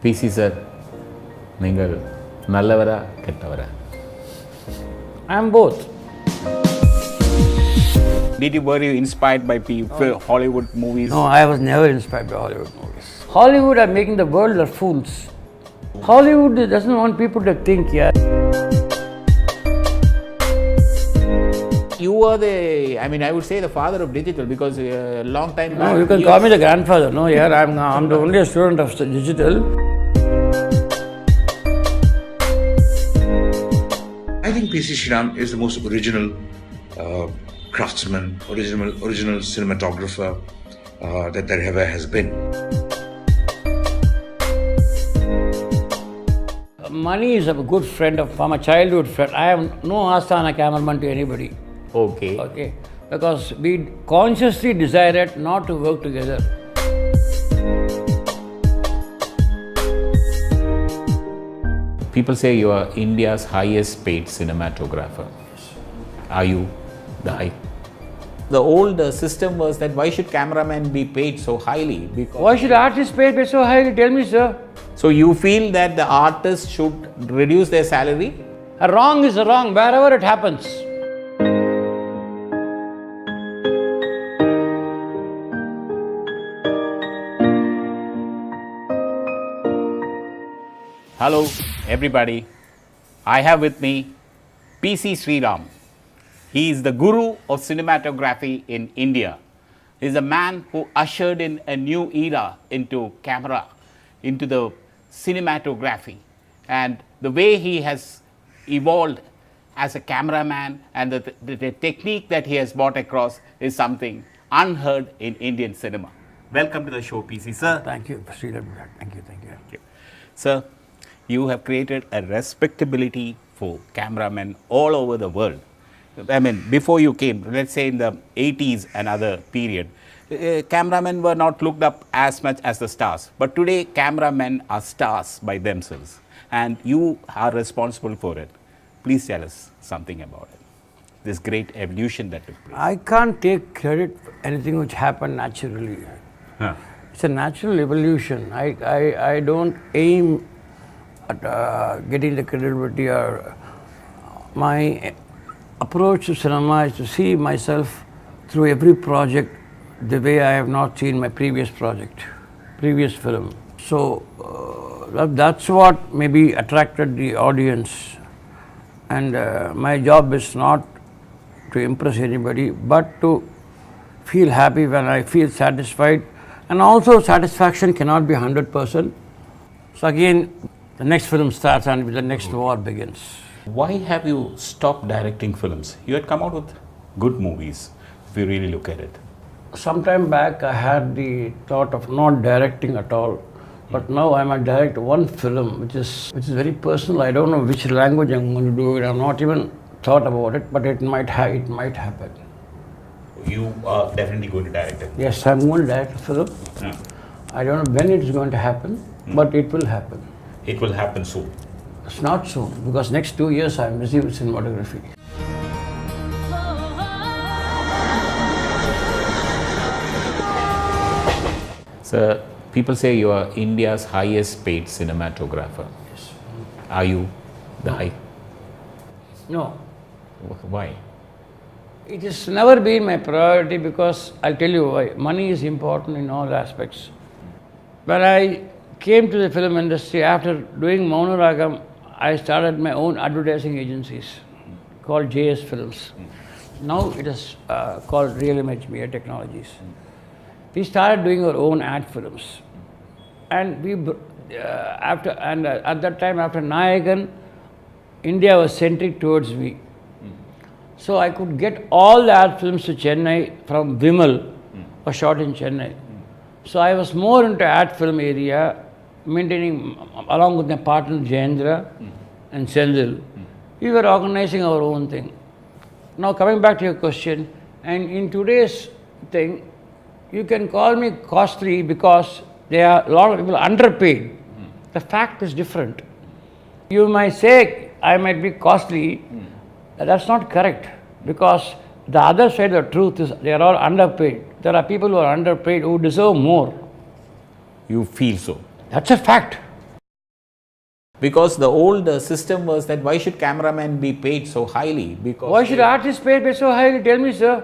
PC sir, நீங்கள் நல்லவரா கெட்டவரா? I am both. Were you inspired by Hollywood movies? No, I was never inspired by Hollywood movies. Hollywood are making the world of fools. Hollywood doesn't want people to think, yeah. You are I would say the father of digital because a long time back. No, you can call me the grandfather. No, yeah, I'm the only student of digital. I think PC Sriram is the most original craftsman, original cinematographer that there ever has been. Money is a good friend from a childhood friend. I have no Astana cameraman to anybody. Okay. Because we consciously decided not to work together. People say you are India's highest paid cinematographer. Are you the high? The old system was that why should cameramen be paid so highly? Because Why should artists pay so highly? Tell me, sir. so you feel that the artists should reduce their salary? A wrong is a wrong, wherever it happens. Hello, everybody. I have with me PC Sriram. He is the guru of cinematography in India. He is a man who ushered in a new era into camera, into the cinematography. And the way he has evolved as a cameraman and the technique that he has brought across is something unheard in Indian cinema. Welcome to the show, PC sir. Thank you, Sriram. Thank you. Sir, you have created a respectability for cameramen all over the world. I mean, before you came, let's say in the 80s and other period, cameramen were not looked up as much as the stars. But today, cameramen are stars by themselves. And you are responsible for it. Please tell us something about it. This great evolution that took place. I can't take credit for anything which happened naturally. It's a natural evolution. I don't aim at getting the credibility, or my approach to cinema is to see myself through every project the way I have not seen my previous film. So that's what maybe attracted the audience. And my job is not to impress anybody, but to feel happy when I feel satisfied. And also satisfaction cannot be 100%. So again, the next film starts and the next war begins. Why have you stopped directing films? You had come out with good movies, if you really look at it. Sometime back, I had the thought of not directing at all. But now I might direct one film, which is very personal. I don't know which language I'm going to do it. I've not even thought about it, but it might happen. You are definitely going to direct it. Yes, I'm going to direct a film. Yeah. I don't know when it's going to happen, but it will happen. It will happen soon. It's not soon, because next 2 years I'm busy with cinematography. Sir, people say you are India's highest paid cinematographer. Yes. Are you the high? No, Why? it has never been my priority, because I'll tell you why. Money is important in all aspects. When I came to the film industry, after doing Maunaragam, I started my own advertising agencies called JS Films. Now it is called Real Image Media Technologies. We started doing our own ad films. And at that time, after Nayagan, India was centric towards me. So I could get all the ad films to Chennai from Vimal, were shot in Chennai. So I was more into ad film area, maintaining, along with my partner Jayendra and Sendil. We were organizing our own thing. Now coming back to your question, and in today's thing, you can call me costly because there are a lot of people underpaid. The fact is different. You might say I might be costly. That's not correct, because the other side of the truth is they are all underpaid. There are people who are underpaid who deserve more. You feel so? That's a fact. Because the old system was that why should cameramen be paid so highly? Because Why should artists pay so highly? Tell me, sir.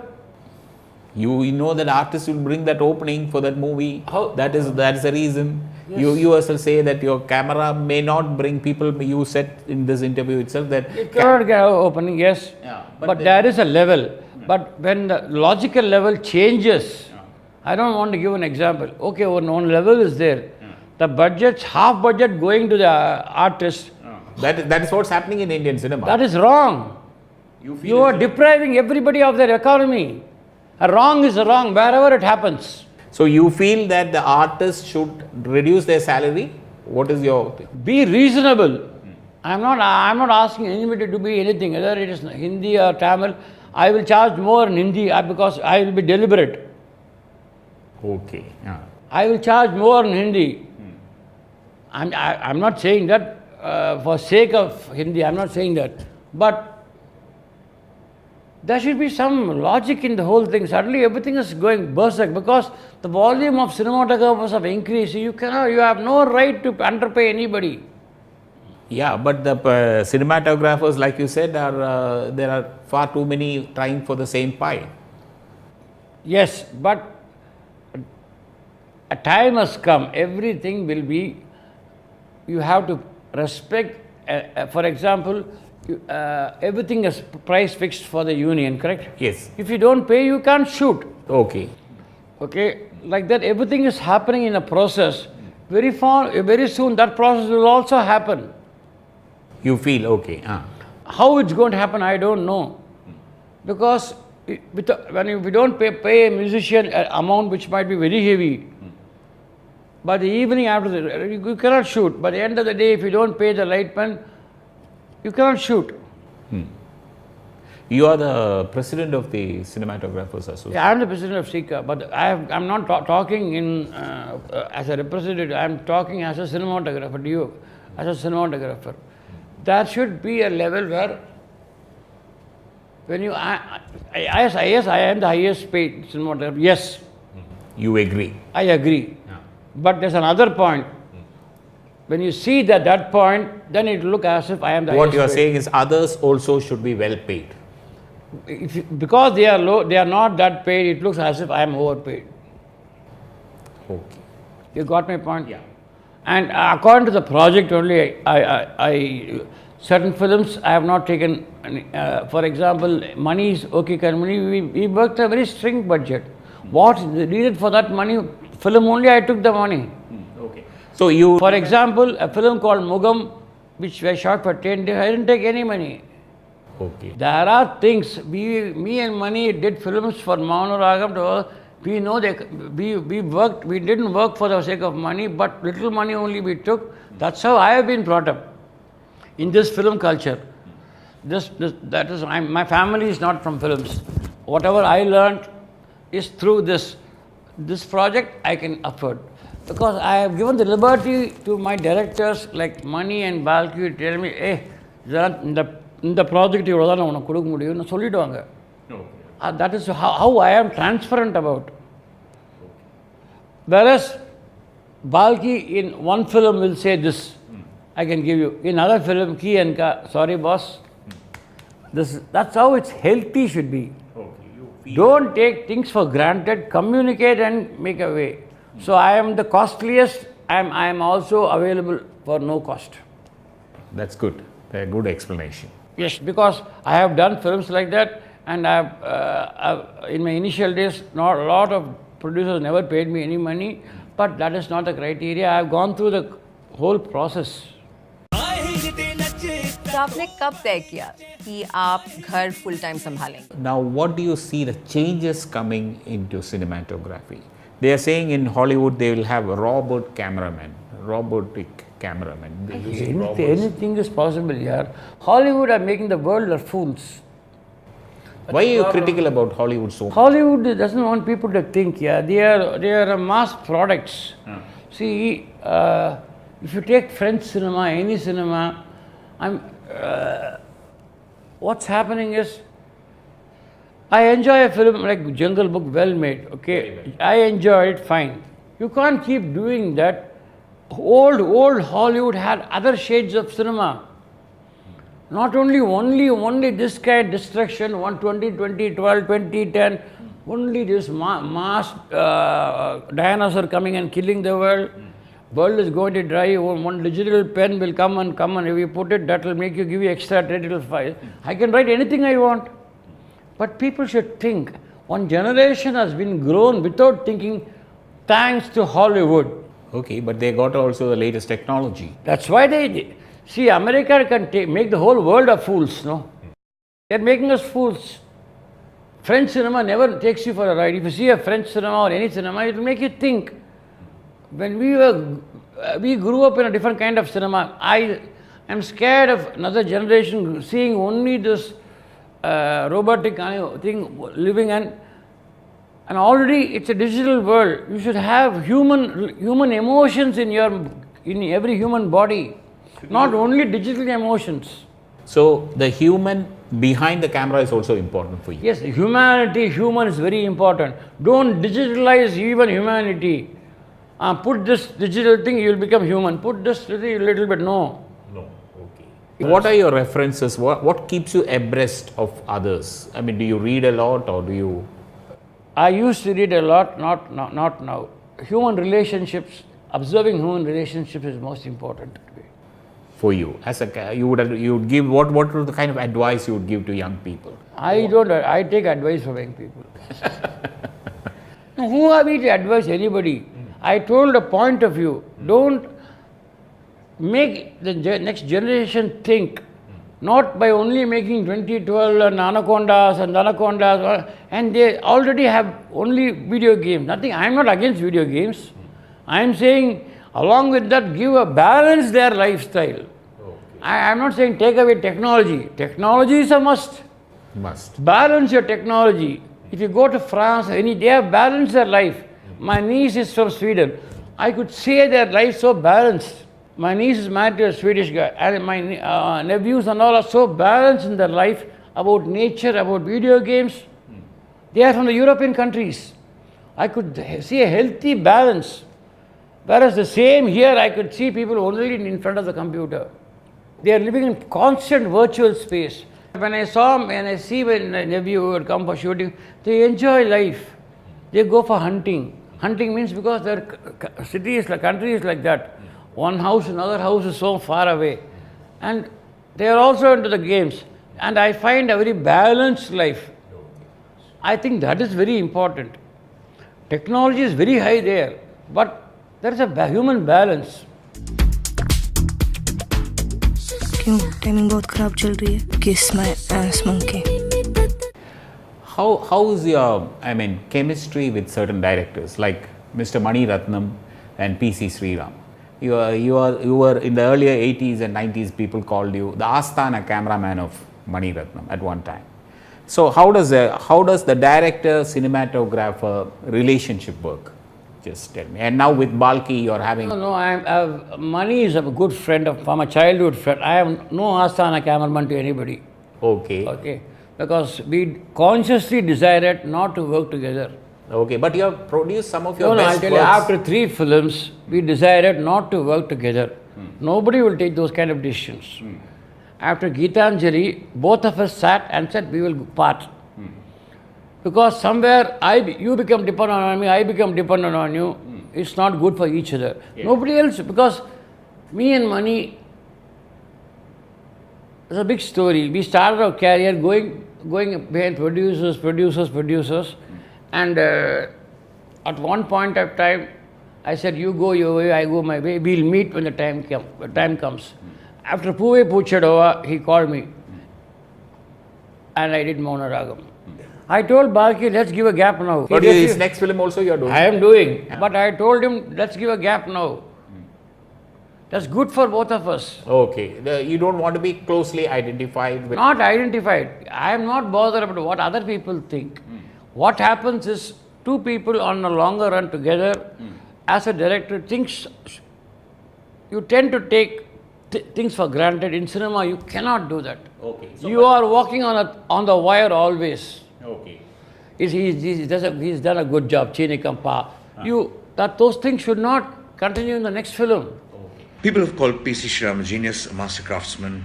you know that artists will bring that opening for that movie. How? That is the reason. Yes. You yourself say that your camera may not bring people. You said in this interview itself that You cannot get opening, yes. Yeah, but there is a level. But when the logical level changes, I don't want to give an example. Okay, one level is there. The budget's half budget going to the artist. that is what's happening in Indian cinema. That is wrong. You are depriving everybody of their economy. A wrong is a wrong wherever it happens. So you feel that the artists should reduce their salary? What is your thing? Be reasonable. I'm not asking anybody to be anything, whether it is Hindi or Tamil. I will charge more in Hindi because I will be deliberate. Okay. I will charge more in Hindi. I'm not saying that for sake of Hindi, I'm not saying that. But there should be some logic in the whole thing. Suddenly everything is going berserk because the volume of cinematographers have increased. You have no right to underpay anybody. Yeah, but the cinematographers, like you said, there are far too many trying for the same pie. Yes, but a time has come. Everything will be. You have to respect. For example, everything is price fixed for the union, correct? Yes. If you don't pay, you can't shoot. Okay. Okay, like that. Everything is happening in a process. Very soon, that process will also happen. You feel okay. How it's going to happen, I don't know. Because if we don't pay a musician an amount which might be very heavy, by the evening after you cannot shoot. By the end of the day, if you don't pay the lightman, you cannot shoot. You are the president of the Cinematographers Association. Yeah, I am the president of SICA, but I'm not talking as a representative. I am talking as a cinematographer to you, as a cinematographer. There should be a level where when you, yes, I am the highest paid cinematographer. Yes. You agree? I agree. But there's another point. When you see that point, then it will look as if I am the highest What you are paid. saying is others also should be well paid. Because they are low, they are not that paid, it looks as if I am overpaid. Okay. You got my point? Yeah. And according to the project only, certain films I have not taken, for example, money is okay, we worked a very strict budget. What is needed for that money, film only I took the money. Okay. So you... For example, a film called Mugam, which was shot for 10 days, I didn't take any money. Okay. There are things, me and Mani did films for Maunaragam, we know that we didn't work for the sake of money, but little money only we took. That's how I have been brought up in this film culture. My family is not from films. Whatever I learned is through this project I can afford. Because I have given the liberty to my directors like Mani and Balki to tell me, hey, இந்த project இவ்வளோ தான் உனக்கு கொடுக்க முடியும்னு சொல்லிவிடுவாங்க. That is how I am transparent about. Whereas Balki in one film will say this, I can give you. In another film, Ki and Ka, sorry boss. That's how it's healthy should be. Don't take things for granted, communicate and make a way. So I am the costliest, I am also available for no cost. That's good. A good explanation. Yes, because I have done films like that, and in my initial days, not a lot of producers never paid me any money, but that is not the criteria. I have gone through the whole process. तो आपने कब तय किया कि आप घर full time संभालेंगे? Now, what do you see the changes coming into cinematography? They are saying in Hollywood they will have a robotic cameraman. Anything is possible here. Hollywood are making the world their fools. Why are you critical about Hollywood so much? Hollywood doesn't want people to think. Yeah, they are mass products. See, if you take French cinema, any cinema, what's happening is, I enjoy a film like Jungle Book, well made. Okay, I enjoy it fine. You can't keep doing that. old Hollywood had other shades of cinema. Not only this kind of destruction, 120, 2012, 2010, only this mass dinosaur coming and killing the world. World is going to dry. One digital pen will come and if you put it, that will make you give you extra digital file. I can write anything I want. But people should think. One generation has been grown without thinking, thanks to Hollywood. Okay, but they got also the latest technology. That's why they see America can make the whole world of fools. No, they're making us fools. French cinema never takes you for a ride. If you see a French cinema or any cinema, it will make you think. When we grew up in a different kind of cinema. I am scared of another generation seeing only this robotic thing living, and already it's a digital world. You should have human emotions in every human body, not only digital emotions. So the human behind the camera is also important for you. Yes, human is very important. Don't digitalize even humanity. Put this digital thing, you will become human. Put this a little bit, no. No, okay. What are your references? What keeps you abreast of others? I mean, do you read a lot or do you? I used to read a lot, not now. Human relationships, observing human relationships is most important to me. For you, as you would give what was the kind of advice you would give to young people? I take advice from young people. Who are we to advise anybody? I told a point of view. Don't make the next generation think, not by only making 2012 and anacondas, and they already have only video games. Nothing. I am not against video games. I am saying, along with that, balance their lifestyle. Okay. I am not saying take away technology. Technology is a must. Balance your technology. If you go to France, they have balanced their life. My niece is from Sweden. I could say their life so balanced. My niece is married to a Swedish guy, and my nephews and all are so balanced in their life about nature, about video games. They are from the European countries. I could see a healthy balance. Whereas the same here, I could see people only in front of the computer. They are living in constant virtual space. When I see my nephew would come for shooting, they enjoy life. They go for hunting. Hunting means because their country is like that. One house, another house is so far away. And they are also into the games. And I find a very balanced life. I think that is very important. Technology is very high there, but there is a human balance. क्यों timing बहुत खराब चल रही है? Kiss my ass, monkey. How is your chemistry with certain directors like Mr. Mani Ratnam and PC Sriram? You were in the earlier 80s and 90s. People called you the Asthana cameraman of Mani Ratnam at one time. So how does the director cinematographer relationship work? Just tell me. And now with Balki, you're having. No, Mani is a good friend from a childhood friend. I have no Asthana cameraman to anybody. Okay. Because we consciously decided not to work together. Okay, but you have produced some of your best I'll tell you, after 3 films, we decided not to work together. Nobody will take those kind of decisions. After Geetanjali, both of us sat and said we will part. Because somewhere you become dependent on me, I become dependent on you. It's not good for each other. Yeah. Nobody else, because me and Mani, it's a big story. We started our career going behind producers. And at one point of time, I said, you go your way, I go my way. We'll meet when the time comes. After Puve Puchadova, he called me. And I did Mauna Ragam. I told Balki, let's give a gap now. But his next film also you are doing? I am doing. Yeah. But I told him, let's give a gap now. That's good for both of us. Okay. You don't want to be closely identified with... Not identified. I am not bothered about what other people think. What happens is, 2 people on a longer run together, as a director, you tend to take things for granted. In cinema, you cannot do that. Okay. So you are walking on the wire always. Okay. He's done a good job, Chini Kampa. Those things should not continue in the next film. People have called P.C. Sriram a genius, a master craftsman,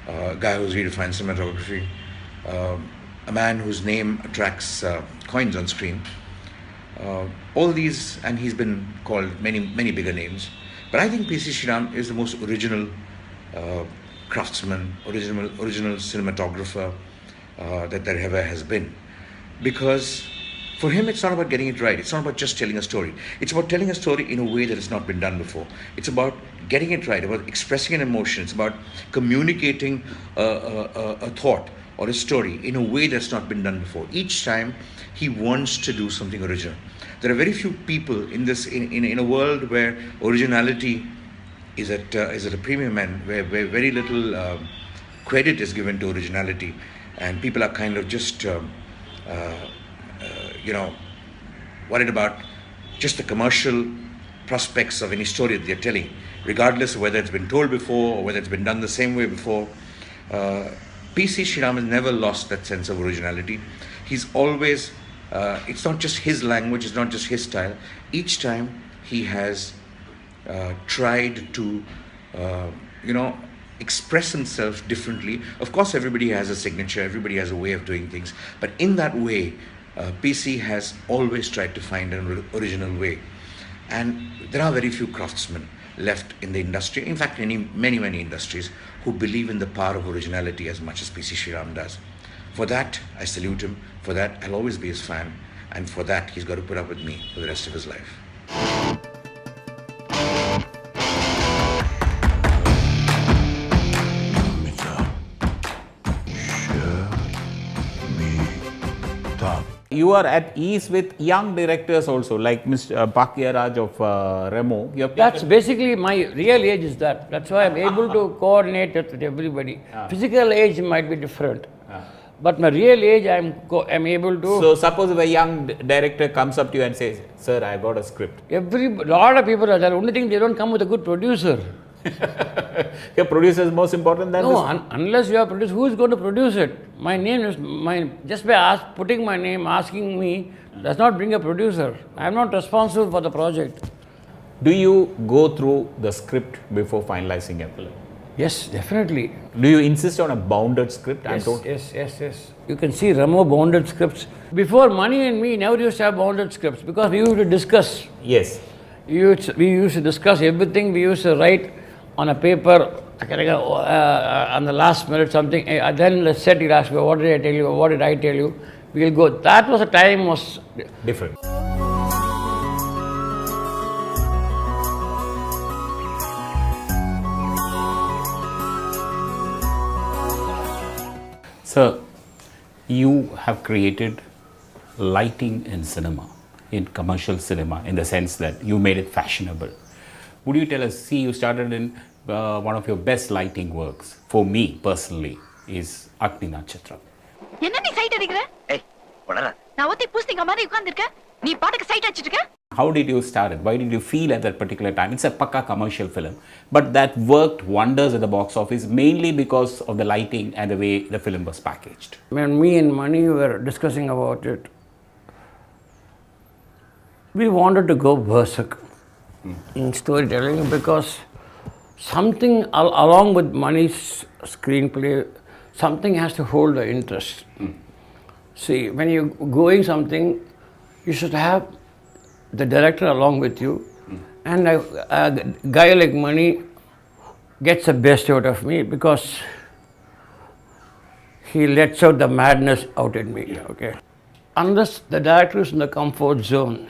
a guy who's redefined cinematography, a man whose name attracts coins on screen. All these, and he's been called many bigger names. But I think P.C. Sriram is the most original craftsman, original cinematographer that there ever has been. Because for him, it's not about getting it right. It's not about just telling a story. It's about telling a story in a way that has not been done before. It's about getting it right, about expressing an emotion. It's about communicating a thought or a story in a way that's not been done before. Each time, he wants to do something original. There are very few people in a world where originality is at a premium and where very little credit is given to originality, and people are kind of just worried about just the commercial prospects of any story that they're telling, regardless of whether it's been told before or whether it's been done the same way before. P.C. Sriram has never lost that sense of originality. He's always, it's not just his language, it's not just his style. Each time he has tried to, express himself differently. Of course, everybody has a signature, everybody has a way of doing things, but in that way, PC has always tried to find an original way. And there are very few craftsmen left in the industry, in fact, many industries, who believe in the power of originality as much as PC Sriram does. For that, I salute him. For that, I'll always be his fan. And for that, he's got to put up with me for the rest of his life. You are at ease with young directors also, like Mr. Balki of Remo. That's basically my real age is that. That's why I'm able to coordinate it with everybody. Physical age might be different. But my real age, I'm able to... So suppose if a young director comes up to you and says, "Sir, I got a script." Lot of people are there. Only thing they don't come with a good producer. Your producer is most important than No, unless you are producer, who is going to produce it? My name is just by putting my name, asking me, does not bring a producer. I am not responsible for the project. Do you go through the script before finalizing a film? Yes, definitely. Do you insist on a bounded script? Yes. You can see Ramo bounded scripts. Before Money and Me never used to have bounded scripts because we used to discuss. Yes. We used to discuss everything. We used to write on a paper, on the last minute something, then the set will ask me, what did I tell you, what did I tell you? We'll go. That was a time was different. Sir, you have created lighting in cinema, in commercial cinema, in the sense that you made it fashionable. Would you tell us, you started in one of your best lighting works, for me personally, is Agni Natchatram. How did you start it? Why did you feel at that particular time? It's a pakka commercial film, but that worked wonders at the box office, mainly because of the lighting and the way the film was packaged. When me and Mani were discussing about it, we wanted to go berserk in storytelling because something along with Mani's screenplay, something has to hold the interest. See, when you're going something, you should have the director along with you, and a guy like Mani gets the best out of me because he lets out the madness out in me. Okay, unless the director is in the comfort zone,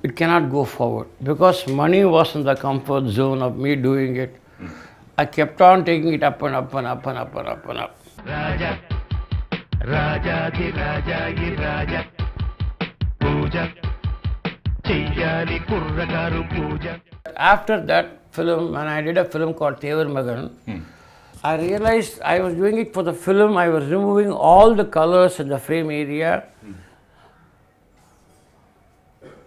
it cannot go forward. Because Mani was in the comfort zone of me doing it, I kept on taking it up and up and up and up and up and up. Raja, Raja, Di Raja, Di Raja, Puja, Chiyali Kurrakaru Puja. After that film, when I did a film called Tevar Magan, I realized I was doing it for the film. I was removing all the colors in the frame area.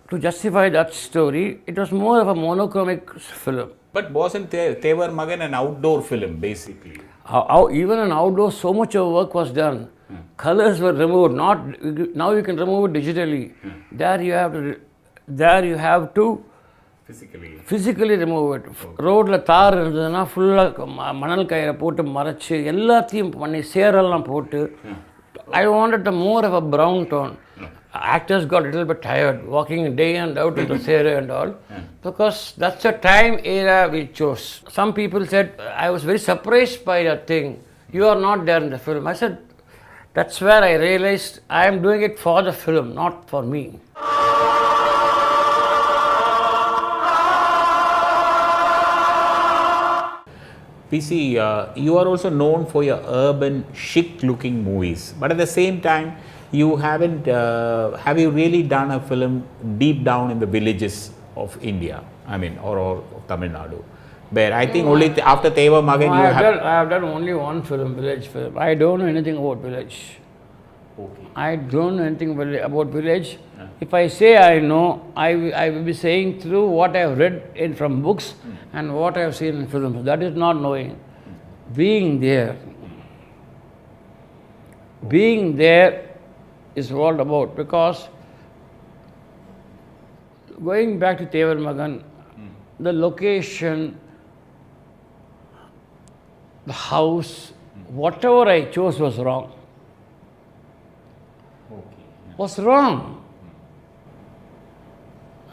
To justify that story, it was more of a monochromic film. But wasn't Tevar Magan an outdoor film, basically? Even an outdoor, so much of work was done. Colors were removed. Now you can remove it digitally. There you have to physically remove it. ரோட்ல தார் இருந்ததுன்னா ஃபுல்லாக மணல் கயிறை போட்டு மறைச்சு எல்லாத்தையும் பண்ணி சேரெல்லாம் போட்டு I wanted a more of a brown tone. Actors got a little bit tired walking day and out in the sere and all because that's the time era we chose. Some people said, I was very surprised by that thing. You are not there in the film. I said, that's where I realized I am doing it for the film, not for me. PC, you are also known for your urban, chic-looking movies. But at the same time, you haven't. Have you really done a film deep down in the villages of India? I mean, or Tamil Nadu, where I think only after Teva Magan you have. I have done only one film, village film. I don't know anything about village. Okay. I don't know anything about village. If I say I know, I will be saying through what I have read from books and what I have seen in films. That is not knowing. Being there. Being there is what about, because going back to Tevar Magan, the location, the house, whatever I chose was wrong. Was wrong.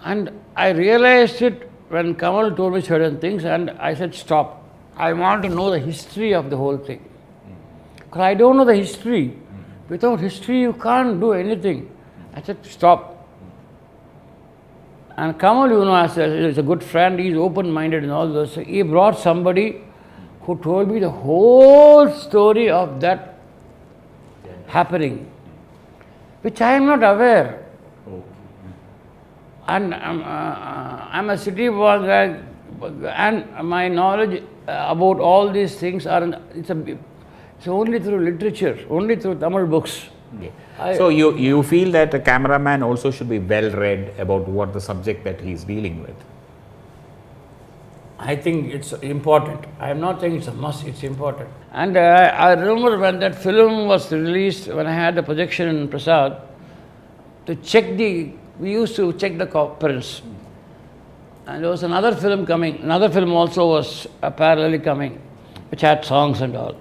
And I realized it when Kamal told me certain things and I said, stop. I want to know the history of the whole thing. Because I don't know the history. Without history, you can't do anything. I said, stop. And Kamal, you know, is a good friend, he's open-minded and all those. He brought somebody who told me the whole story of that happening, which I am not aware. And I'm a city boy, and my knowledge about all these things it's only through literature, only through Tamil books. Yeah. So you feel that a cameraman also should be well read about what the subject that he is dealing with? I think it's important. I am not saying it's a must, it's important. And I remember when that film was released, when I had the projection in Prasad, we used to check the prints. And there was another film coming, another film also was parallelly coming, which had songs and all.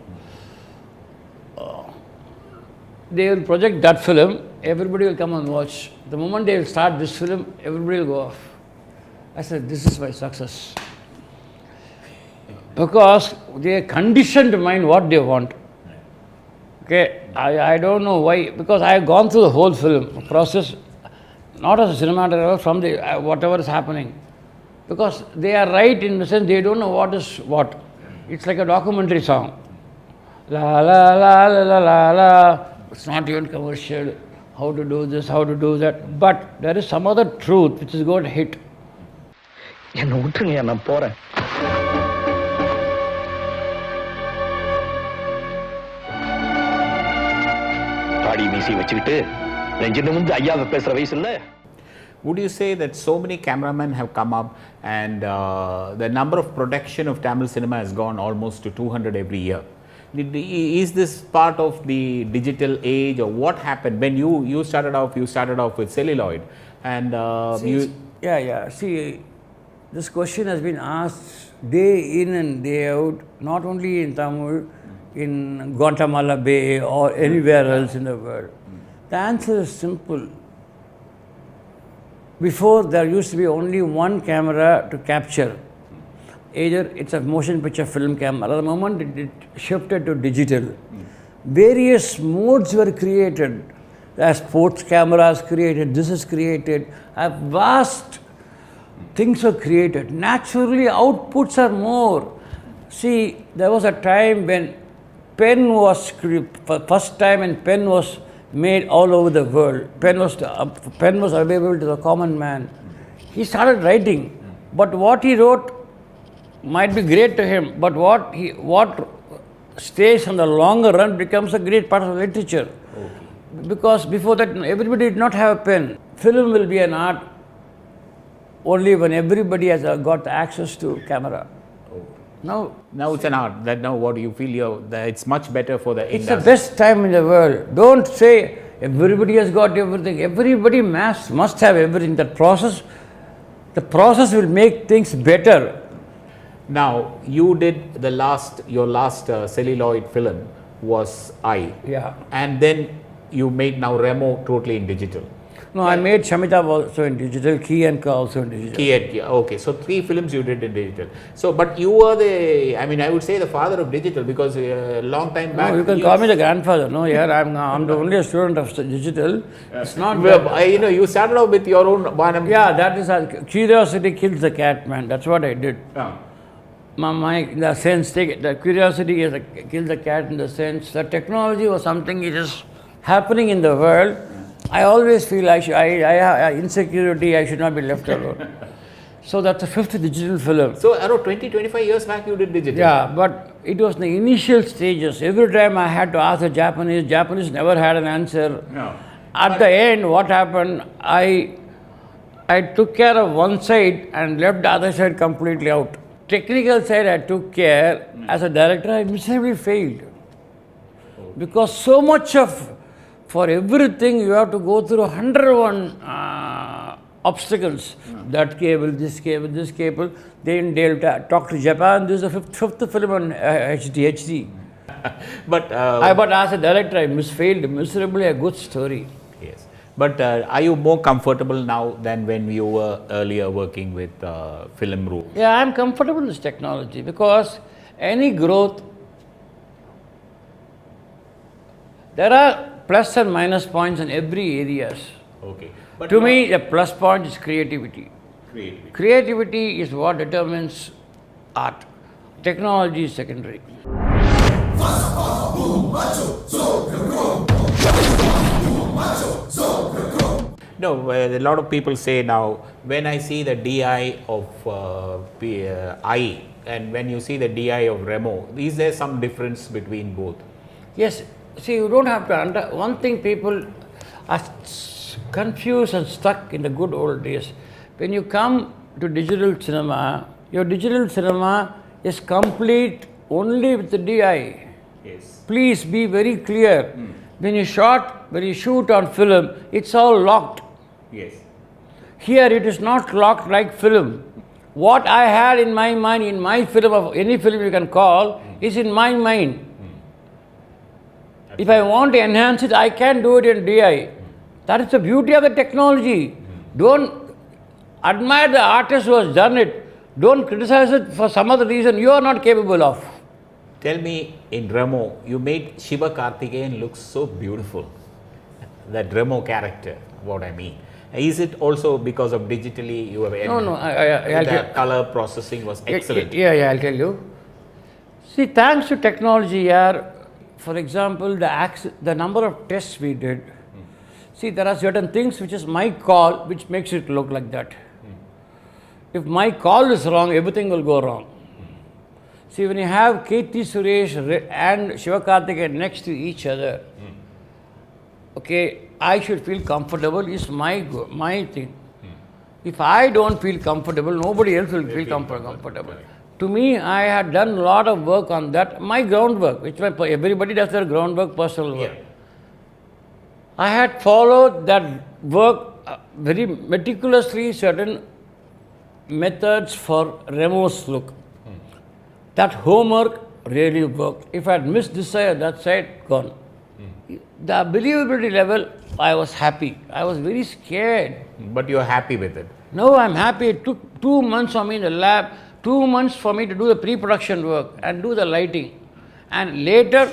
They will project that film, everybody will come and watch. The moment they will start this film, everybody will go off. I said, this is my success. Because they conditioned mind what they want. Okay, I don't know why, because I have gone through the whole film process, not as a cinematographer, from whatever is happening. Because they are right in the sense they don't know what is what. It's like a documentary song. La la la la la la la. It's not even commercial. How to do this, how to do that. But there is some other truth which is going to hit. என்ன விட்டுருங்க நான் போறேன். தாடி மீசி வச்சுக்கிட்டு நெஞ்சின முந்து ஐயாவை பேசுற வயசு இல்ல. Would you say that so many cameramen have come up and the number of production of Tamil cinema has gone almost to 200 every year? Is this part of the digital age, or what happened when you started off with celluloid and See, this question has been asked day in and day out, not only in Tamil, in Guatemala Bay or anywhere else in the world. The answer is simple. Before, there used to be only one camera to capture. Either it's a motion picture film camera. At the moment it shifted to digital. Various modes were created. As sports cameras created, this is created. Vast things were created. Naturally, outputs are more. See, there was a time when pen was first time, and pen was made all over the world. Pen was available to the common man. He started writing, but what he wrote might be great to him, but what stays on the longer run becomes a great part of literature. Because before that, everybody did not have a pen. Film will be an art only when everybody has got access to camera. Now it's an art. That now what do you feel? That it's much better for the industry. It's the best time in the world. Don't say everybody has got everything. Everybody must have everything. That process The process will make things better. Now, you did your last celluloid film was I. Yeah. And then you made now Remo totally in digital. No, I made Shamita also in digital, Key and Ka also in digital. Okay, so 3 films you did in digital. So, but you were I would say the father of digital, because a long time back. No, you can call me the grandfather. No, yeah, I'm the only student of digital. It's not. You started off with your own one. Yeah, that is curiosity kills the cat, man. That's what I did. The sense, the curiosity kills the cat in the sense that technology was something which is happening in the world. I always feel I have insecurity, I should not be left alone. So that's the 5th digital film. So around 20-25 years back you did digital. Yeah, but it was the initial stages. Every time I had to ask the Japanese never had an answer. No. At the end, what happened, I took care of one side and left the other side completely out. Technical side I took care. As a director, I miserably failed. Because so much for everything you have to go through 101 obstacles. That cable, this cable. Then they'll talk to Japan. This is the fifth film on HD. But as a director, I failed miserably. A good story. Yes. But are you more comfortable now than when you were earlier working with film room? Yeah, I'm comfortable with this technology because any growth, there are plus and minus points in every areas. Okay. But to me, the plus point is creativity. Creativity is what determines art. Technology is secondary. No, a lot of people say now, when I see the DI of I and when you see the DI of Remo, is there some difference between both? Yes. See, you don't have to one thing people are confused and stuck in the good old days. When you come to digital cinema, your digital cinema is complete only with the DI. Yes. Please be very clear. When you shoot on film, it's all locked. Yes. Here it is not locked like film. What I had in my mind, in my film, of any film you can call, is in my mind. If I want to enhance it, I can do it in DI. That is the beauty of the technology. Don't admire the artist who has done it. Don't criticize it for some other reason you are not capable of. Tell me, in Remo, you made Shiva Karthikeyan look so beautiful. That Remo character, what I mean. Is it also because of digitally you have the color processing was excellent? Yeah, I'll tell you. See, thanks to technology, for example, the number of tests we did. See, there are certain things which is my call, which makes it look like that. If my call is wrong, everything will go wrong. See, when you have Kirti Suresh and Shiva Karthikeyan next to each other, okay, I should feel comfortable is my thing. If I don't feel comfortable, nobody else will feel comfortable. To me, I had done a lot of work on that. My groundwork, which everybody does their groundwork, personal work. Yeah. I had followed that work very meticulously, certain methods for Remo's look. That homework really worked. If I had missed this side or that side, gone. The believability level, I was happy. I was very scared. But you're happy with it? No, I'm happy. It took 2 months for me in the lab, 2 months for me to do the pre-production work and do the lighting. And later,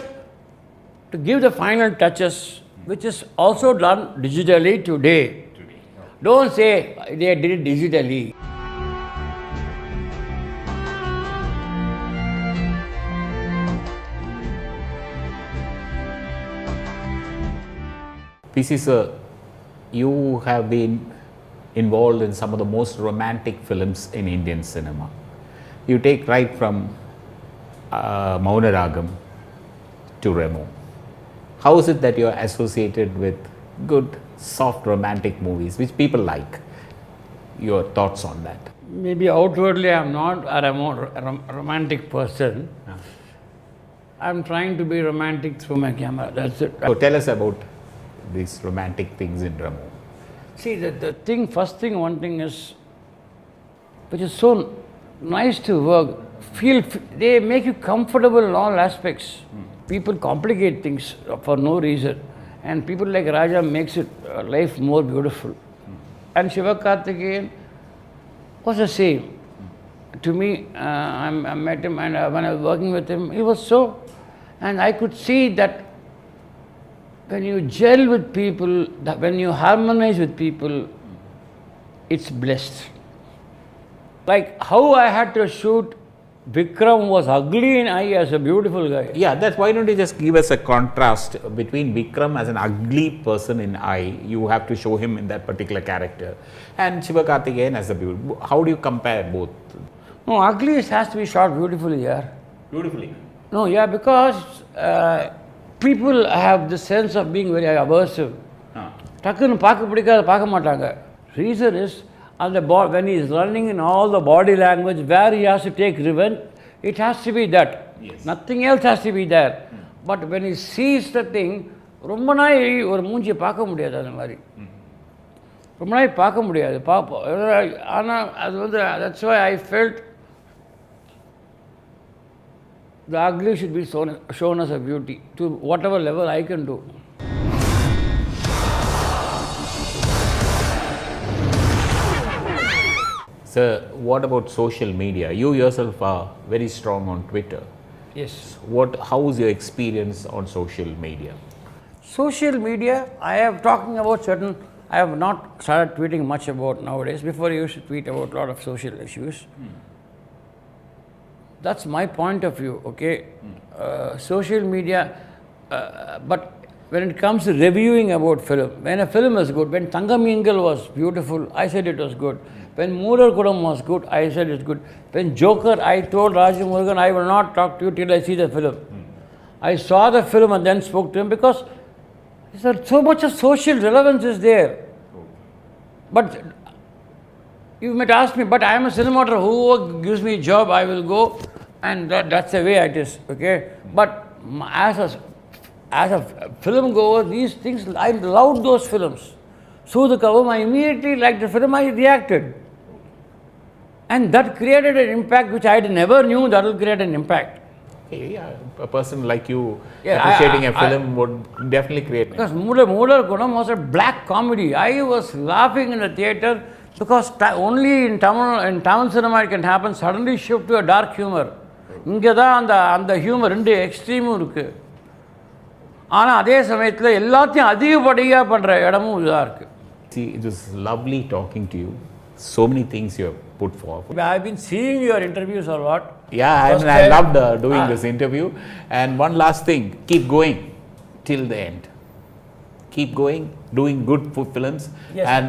to give the final touches, which is also done digitally today. Don't say they did it digitally. PC sir, you have been involved in some of the most romantic films in Indian cinema. You take right from Maunaragam to Remo. How is it that you are associated with good, soft, romantic movies, which people like? Your thoughts on that? Maybe outwardly I am not a romantic person. I am trying to be romantic through my camera, that's it. So tell us about these romantic things in Remo. See, one thing is, which is so nice to work. They make you comfortable in all aspects. People complicate things for no reason, and people like Raja makes it life more beautiful. And Sivakarthikeyan was the same. To me, I met him, and when I was working with him, he was so, and I could see that when you gel with people, that when you harmonize with people, it's blessed. Like how I had to shoot Vikram was ugly in eye as a beautiful guy. Yeah, that's why don't you just give us a contrast between Vikram as an ugly person in eye, you have to show him in that particular character, and Sivakarthikeyan as a beautiful. How do you compare both? No, ugly has to be shot beautifully, yeah. Beautifully. No, yeah, because people have the sense of being very aversive. Takkunu paaka pidikadha paaka maatanga. Reason is, when he is running in all the body language, where he has to take revenge, it has to be that. Yes. Nothing else has to be there. But when he sees the thing, ரொம்ப நாய் ஒரு மூஞ்சியை பார்க்க முடியாது அந்த மாதிரி. ரொம்ப நாய் பார்க்க முடியாது. ஆனால் அது வந்து, that's why I felt the ugly should be shown as a beauty to whatever level I can do. Sir, what about social media? You yourself are very strong on Twitter. Yes. How is your experience on social media? Social media, I have not started tweeting much about nowadays. Before I used to tweet about a lot of social issues. That's my point of view, okay? Social media, but when it comes to reviewing about film, when a film is good, when Thangamingal was beautiful, I said it was good. When Moorar Kudam was good, I said it's good. When Joker, I told Raju Murugan, I will not talk to you till I see the film. I saw the film and then spoke to him because so much of social relevance is there. But you might ask me, but I am a cinematographer, who gives me a job, I will go, and that's the way it is, okay? But as a film goer, these things, I loved those films. So the cover, I immediately liked the film, I reacted. And that created an impact which I never knew that will create an impact. Yeah, a person like you appreciating a film would definitely create. Because Moolar Kudam was a black comedy. I was laughing in the theatre because only in Tamil cinema it can happen, suddenly shift to a dark humor. இங்கே தான் அந்த humour ரெண்டு எக்ஸ்ட்ரீமும் இருக்குது. ஆனால் அதே சமயத்தில் எல்லாத்தையும் அதிகப்படியாக பண்ணுற இடமும் இதாக இருக்குது. See, it was lovely talking to you. So many things you have put forward. I've been seeing your interviews a lot. Yeah, I loved doing this interview. And one last thing, keep going till the end. Keep going, doing good films, yes, and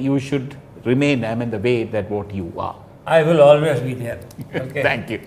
you should remain, the way that what you are. I will always be there. Okay. Thank you.